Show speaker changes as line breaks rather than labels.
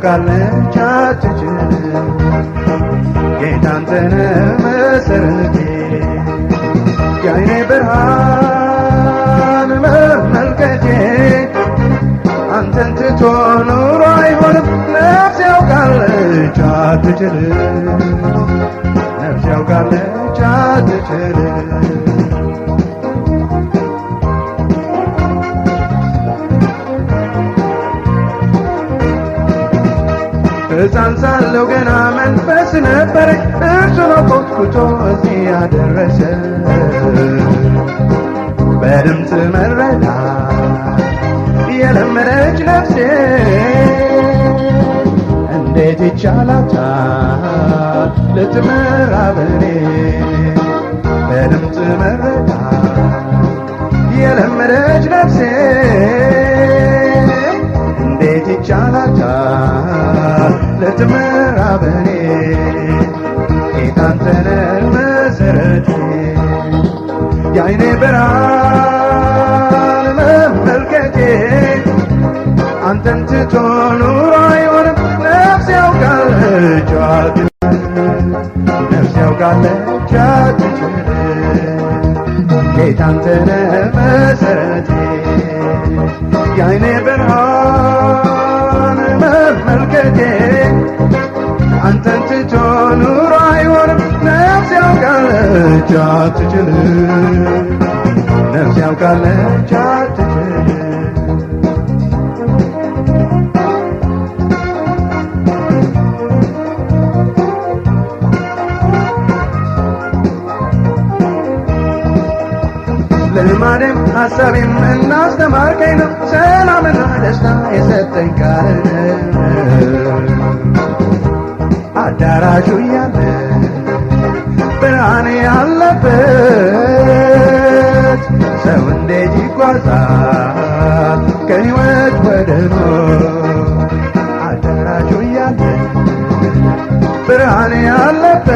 ያውቃለች አትችልም ጌታ አንተነ መሰረቴ የዓይኔ ብርሃን መመልከቴ አንተን ትቶ ኑሮ አይሆንም ነፍስ ያውቃለች አትችልም ነፍስ ያውቃለች አትችልም ሕፃን ሳለሁ ገና መንፈስ ነበረኝ እርሱ ነው ኮትኩቶ እዚህ ያደረሰ በድምፅ መረዳት የለመደች ነፍሴ እንዴት ይቻላታል ልትመራ በኔ በድምፅ መረዳት የለመደች ነፍሴ እንዴት ይቻላታል ልትመራ በኔ ጌታ አንተነ መሰረቴ የዓይኔ ብርሃን መመልከቴ አንተን ትቶ ኑሮ አይሆንም ነፍስ ያውቃለች አትችልም ነፍስ ያውቃለች አትችልም ጌታ አንተነ መሰረቴ የዓይኔ ብርሃን መመልከቴ አንተን ትቶ ኑሮ አይሆንም ነፍስ ያውቃለች አትችልም ነፍስ ያውቃለች አትችልም ልማዴም ሐሳቤም እናስተማርከኝ ነው ሰላምና ደስታ የሰጠኝ ቃል አዳራሹ እያለ ብርሃን ያለበት ሰው እንዴት ይጓዛል ከሕይወት ወደ ሞት አዳራሹ እያለ ብርሃን ያለበት